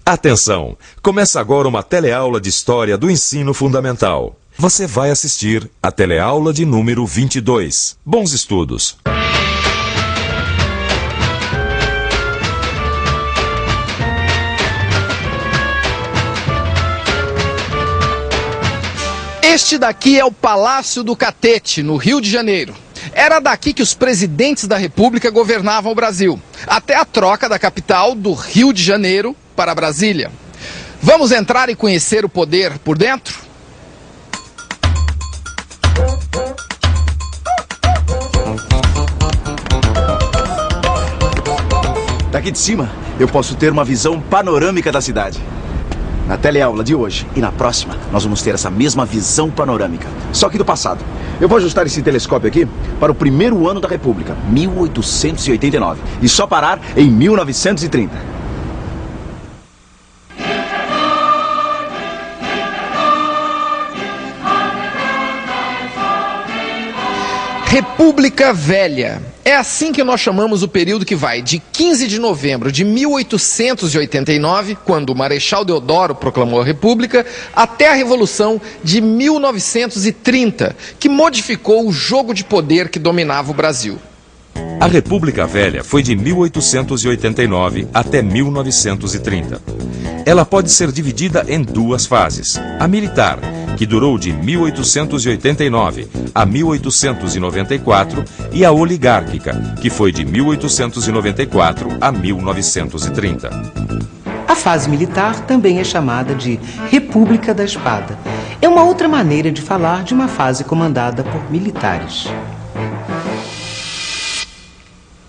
Atenção! Começa agora uma teleaula de História do Ensino Fundamental. Você vai assistir a teleaula de número 22. Bons estudos! Este daqui é o Palácio do Catete, no Rio de Janeiro. Era daqui que os presidentes da República governavam o Brasil, até a troca da capital do Rio de Janeiro para Brasília. Vamos entrar e conhecer o poder por dentro? Daqui de cima, eu posso ter uma visão panorâmica da cidade. Na teleaula de hoje e na próxima, nós vamos ter essa mesma visão panorâmica, só que do passado. Eu vou ajustar esse telescópio aqui para o primeiro ano da República, 1889, e só parar em 1930. República Velha. É assim que nós chamamos o período que vai de 15 de novembro de 1889, quando o Marechal Deodoro proclamou a República, até a Revolução de 1930, que modificou o jogo de poder que dominava o Brasil. A República Velha foi de 1889 até 1930. Ela pode ser dividida em duas fases. A militar, que durou de 1889 a 1894, e a oligárquica, que foi de 1894 a 1930. A fase militar também é chamada de República da Espada. É uma outra maneira de falar de uma fase comandada por militares.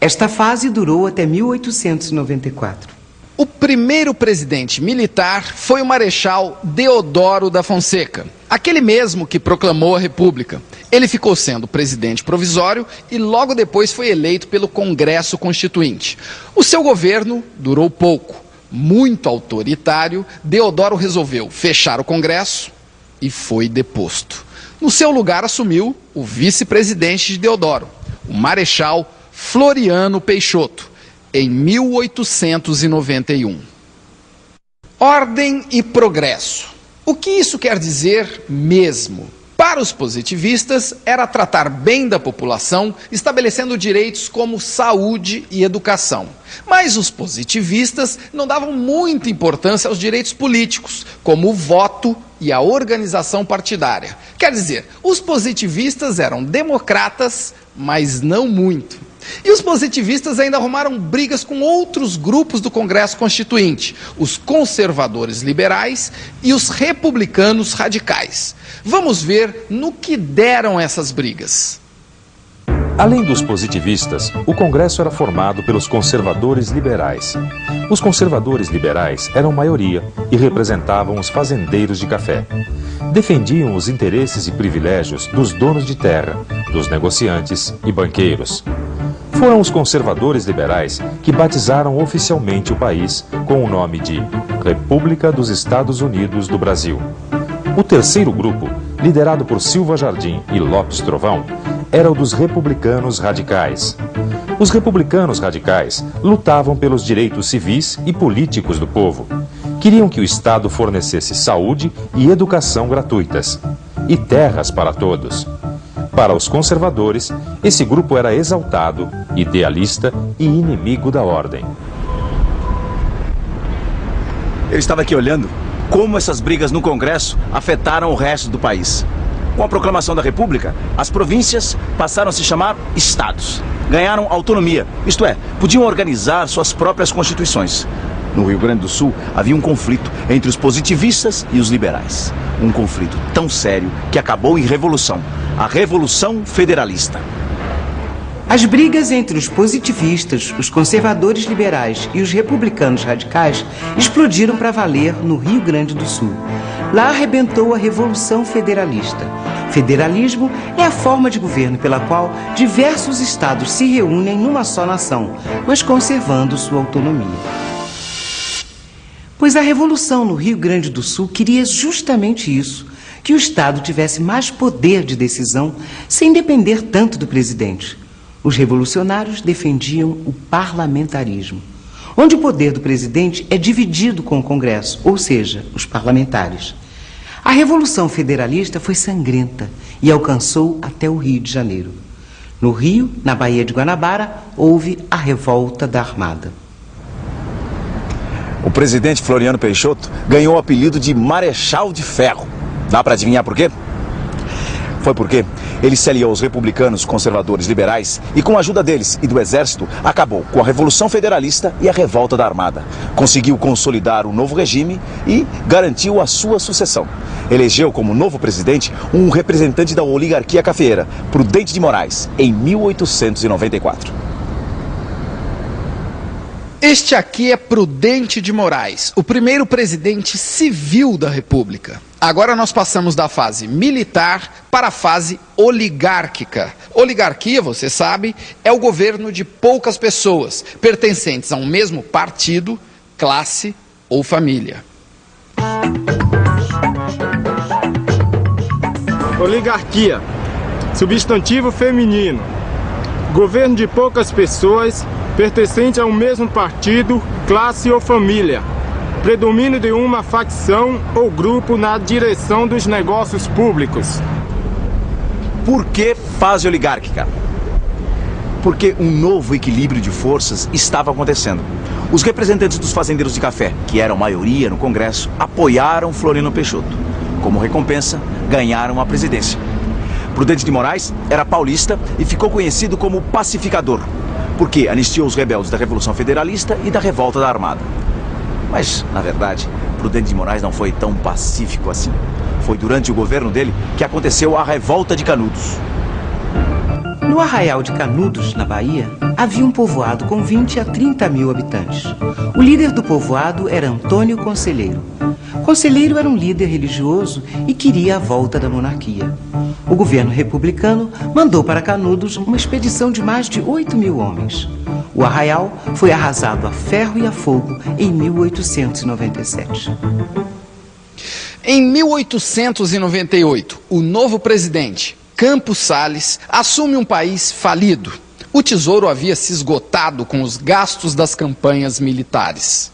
Esta fase durou até 1894. O primeiro presidente militar foi o Marechal Deodoro da Fonseca, aquele mesmo que proclamou a República. Ele ficou sendo presidente provisório e logo depois foi eleito pelo Congresso Constituinte. O seu governo durou pouco. Muito autoritário, Deodoro resolveu fechar o Congresso e foi deposto. No seu lugar assumiu o vice-presidente de Deodoro, o Marechal Floriano Peixoto, em 1891. Ordem e progresso. O que isso quer dizer mesmo? Para os positivistas, era tratar bem da população, estabelecendo direitos como saúde e educação. Mas os positivistas não davam muita importância aos direitos políticos, como o voto e a organização partidária. Quer dizer, os positivistas eram democratas, mas não muito. E os positivistas ainda arrumaram brigas com outros grupos do Congresso Constituinte, os conservadores liberais e os republicanos radicais. Vamos ver no que deram essas brigas. Além dos positivistas, o Congresso era formado pelos conservadores liberais. Os conservadores liberais eram maioria e representavam os fazendeiros de café. Defendiam os interesses e privilégios dos donos de terra, dos negociantes e banqueiros. Foram os conservadores liberais que batizaram oficialmente o país com o nome de República dos Estados Unidos do Brasil. O terceiro grupo, liderado por Silva Jardim e Lopes Trovão, era o dos republicanos radicais. Os republicanos radicais lutavam pelos direitos civis e políticos do povo. Queriam que o Estado fornecesse saúde e educação gratuitas e terras para todos. Para os conservadores, esse grupo era exaltado, idealista e inimigo da ordem. Eu estava aqui olhando como essas brigas no Congresso afetaram o resto do país. Com a proclamação da República, as províncias passaram a se chamar estados. Ganharam autonomia, isto é, podiam organizar suas próprias constituições. No Rio Grande do Sul, havia um conflito entre os positivistas e os liberais. Um conflito tão sério que acabou em revolução. A Revolução Federalista. As brigas entre os positivistas, os conservadores liberais e os republicanos radicais explodiram para valer no Rio Grande do Sul. Lá arrebentou a Revolução Federalista. Federalismo é a forma de governo pela qual diversos estados se reúnem numa só nação, mas conservando sua autonomia. Pois a Revolução no Rio Grande do Sul queria justamente isso, que o Estado tivesse mais poder de decisão sem depender tanto do presidente. Os revolucionários defendiam o parlamentarismo. onde o poder do presidente é dividido com o Congresso, ou seja, os parlamentares. A Revolução Federalista foi sangrenta e alcançou até o Rio de Janeiro. No Rio, na Baía de Guanabara, houve a Revolta da Armada. O presidente Floriano Peixoto ganhou o apelido de Marechal de Ferro. Dá para adivinhar por quê? Foi porque ele se aliou aos republicanos conservadores liberais e, com a ajuda deles e do exército, acabou com a Revolução Federalista e a Revolta da Armada. Conseguiu consolidar o novo regime e garantiu a sua sucessão. Elegeu como novo presidente um representante da oligarquia cafeeira, Prudente de Moraes, em 1894. Este aqui é Prudente de Moraes, o primeiro presidente civil da República. Agora nós passamos da fase militar para a fase oligárquica. Oligarquia, você sabe, é o governo de poucas pessoas, pertencentes a um mesmo partido, classe ou família. Oligarquia, substantivo feminino. Governo de poucas pessoas, pertencente a um mesmo partido, classe ou família. Predomínio de uma facção ou grupo na direção dos negócios públicos. Por que fase oligárquica? Porque um novo equilíbrio de forças estava acontecendo. Os representantes dos fazendeiros de café, que eram maioria no Congresso, apoiaram Floriano Peixoto. Como recompensa, ganharam a presidência. Prudente de Moraes era paulista e ficou conhecido como pacificador, porque anistiou os rebeldes da Revolução Federalista e da Revolta da Armada. Mas, na verdade, Prudente de Moraes não foi tão pacífico assim. Foi durante o governo dele que aconteceu a Revolta de Canudos. No Arraial de Canudos, na Bahia, havia um povoado com 20 a 30 mil habitantes. O líder do povoado era Antônio Conselheiro. Conselheiro era um líder religioso e queria a volta da monarquia. O governo republicano mandou para Canudos uma expedição de mais de 8 mil homens. O arraial foi arrasado a ferro e a fogo em 1897. Em 1898, o novo presidente, Campos Salles, assume um país falido. O tesouro havia se esgotado com os gastos das campanhas militares.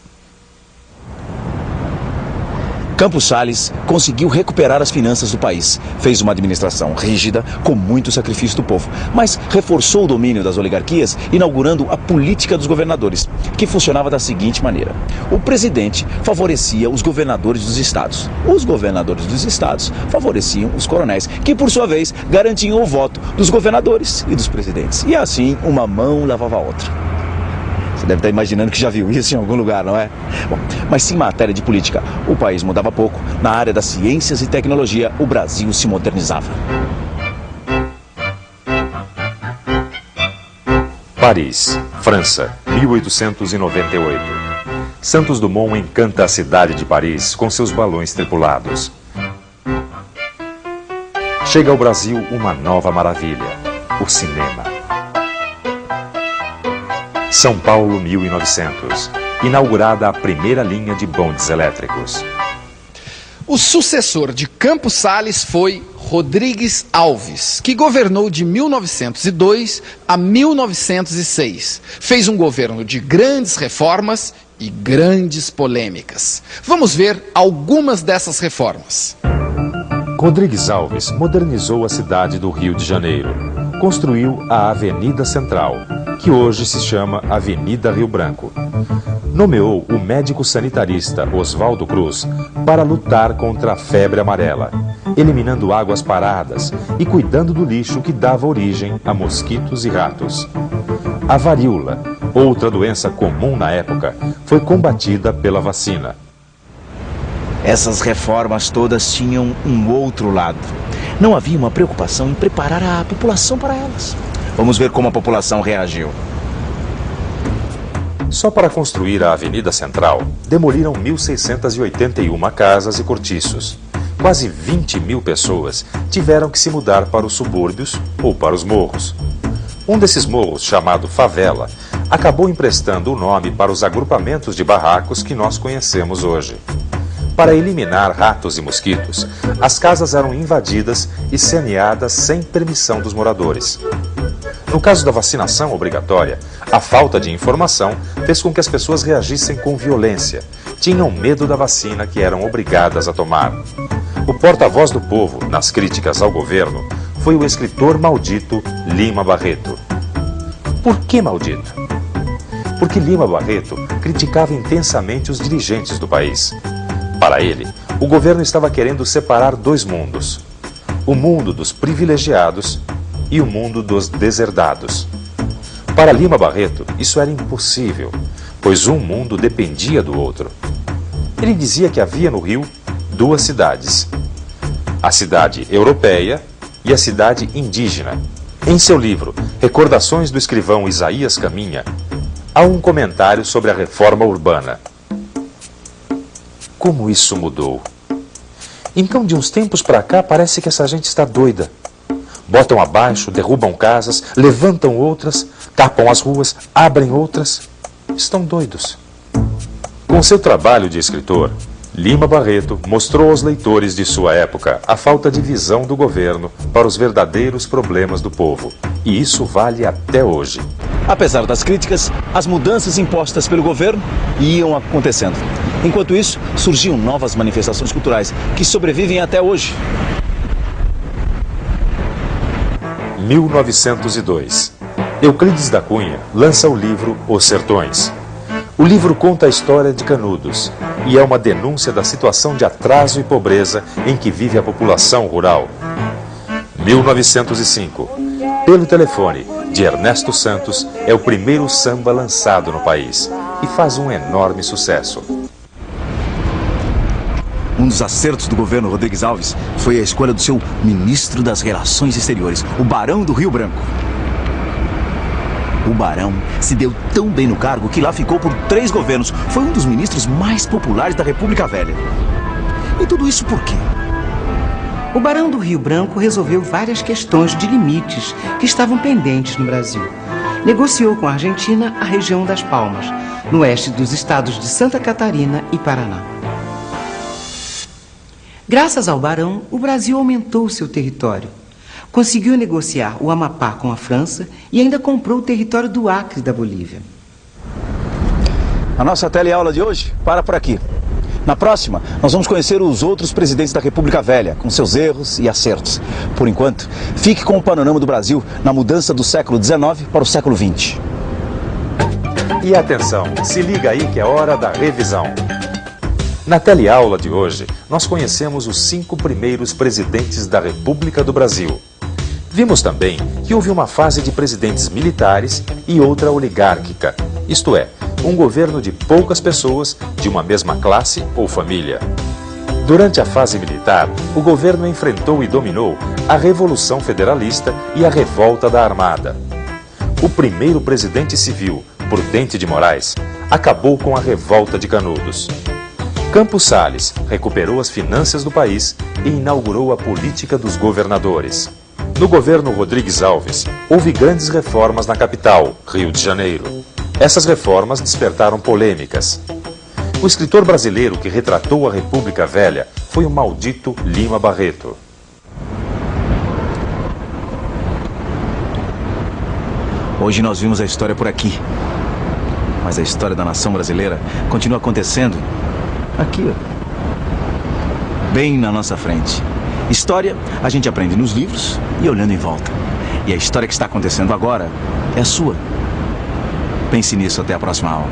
Campos Salles conseguiu recuperar as finanças do país. Fez uma administração rígida, com muito sacrifício do povo, mas reforçou o domínio das oligarquias, inaugurando a política dos governadores, que funcionava da seguinte maneira. O presidente favorecia os governadores dos estados. Os governadores dos estados favoreciam os coronéis, que por sua vez garantiam o voto dos governadores e dos presidentes. E assim, uma mão lavava a outra. Você deve estar imaginando que já viu isso em algum lugar, não é? Bom, mas se em matéria de política o país mudava pouco, na área das ciências e tecnologia o Brasil se modernizava. Paris, França, 1898. Santos Dumont encanta a cidade de Paris com seus balões tripulados. Chega ao Brasil uma nova maravilha, o cinema. São Paulo, 1900. Inaugurada a primeira linha de bondes elétricos. O sucessor de Campos Salles foi Rodrigues Alves, que governou de 1902 a 1906. Fez um governo de grandes reformas e grandes polêmicas. Vamos ver algumas dessas reformas. Rodrigues Alves modernizou a cidade do Rio de Janeiro. Construiu a Avenida Central, que hoje se chama Avenida Rio Branco. Nomeou o médico sanitarista Oswaldo Cruz para lutar contra a febre amarela, eliminando águas paradas e cuidando do lixo que dava origem a mosquitos e ratos. A varíola, outra doença comum na época, foi combatida pela vacina. Essas reformas todas tinham um outro lado. Não havia uma preocupação em preparar a população para elas. Vamos ver como a população reagiu. Só para construir a Avenida Central, demoliram 1.681 casas e cortiços. Quase 20 mil pessoas tiveram que se mudar para os subúrbios ou para os morros. Um desses morros, chamado Favela, acabou emprestando o nome para os agrupamentos de barracos que nós conhecemos hoje. Para eliminar ratos e mosquitos, as casas eram invadidas e saneadas sem permissão dos moradores. No caso da vacinação obrigatória, a falta de informação fez com que as pessoas reagissem com violência. Tinham medo da vacina que eram obrigadas a tomar. O porta-voz do povo, nas críticas ao governo, foi o escritor maldito Lima Barreto. Por que maldito? Porque Lima Barreto criticava intensamente os dirigentes do país. Para ele, o governo estava querendo separar dois mundos: o mundo dos privilegiados e o mundo dos deserdados. Para Lima Barreto, isso era impossível, pois um mundo dependia do outro. Ele dizia que havia no Rio duas cidades: a cidade europeia e a cidade indígena. Em seu livro Recordações do Escrivão Isaías Caminha, há um comentário sobre a reforma urbana. Como isso mudou? Então, de uns tempos para cá, parece que essa gente está doida. Botam abaixo, derrubam casas, levantam outras, tapam as ruas, abrem outras. Estão doidos. Com seu trabalho de escritor, Lima Barreto mostrou aos leitores de sua época a falta de visão do governo para os verdadeiros problemas do povo. E isso vale até hoje. Apesar das críticas, as mudanças impostas pelo governo iam acontecendo. Enquanto isso, surgiam novas manifestações culturais que sobrevivem até hoje. 1902. Euclides da Cunha lança o livro Os Sertões. O livro conta a história de Canudos e é uma denúncia da situação de atraso e pobreza em que vive a população rural. 1905. Pelo Telefone, de Ernesto Santos, é o primeiro samba lançado no país e faz um enorme sucesso. Um dos acertos do governo Rodrigues Alves foi a escolha do seu ministro das Relações Exteriores, o Barão do Rio Branco. O Barão se deu tão bem no cargo que lá ficou por 3 governos. Foi um dos ministros mais populares da República Velha. E tudo isso por quê? O Barão do Rio Branco resolveu várias questões de limites que estavam pendentes no Brasil. Negociou com a Argentina a região das Palmas, no oeste dos estados de Santa Catarina e Paraná. Graças ao Barão, o Brasil aumentou seu território. Conseguiu negociar o Amapá com a França e ainda comprou o território do Acre da Bolívia. A nossa teleaula de hoje para por aqui. Na próxima, nós vamos conhecer os outros presidentes da República Velha, com seus erros e acertos. Por enquanto, fique com o panorama do Brasil na mudança do século XIX para o século XX. E atenção, se liga aí que é hora da revisão. Na teleaula de hoje, nós conhecemos os 5 primeiros presidentes da República do Brasil. Vimos também que houve uma fase de presidentes militares e outra oligárquica, isto é, um governo de poucas pessoas de uma mesma classe ou família. Durante a fase militar, o governo enfrentou e dominou a Revolução Federalista e a Revolta da Armada. O primeiro presidente civil, Prudente de Moraes, acabou com a Revolta de Canudos. Campos Salles recuperou as finanças do país e inaugurou a política dos governadores. No governo Rodrigues Alves, houve grandes reformas na capital, Rio de Janeiro. Essas reformas despertaram polêmicas. O escritor brasileiro que retratou a República Velha foi o maldito Lima Barreto. Hoje nós vimos a história por aqui. Mas a história da nação brasileira continua acontecendo aqui, ó. Bem na nossa frente. História a gente aprende nos livros e olhando em volta. E a história que está acontecendo agora é a sua. Pense nisso até a próxima aula.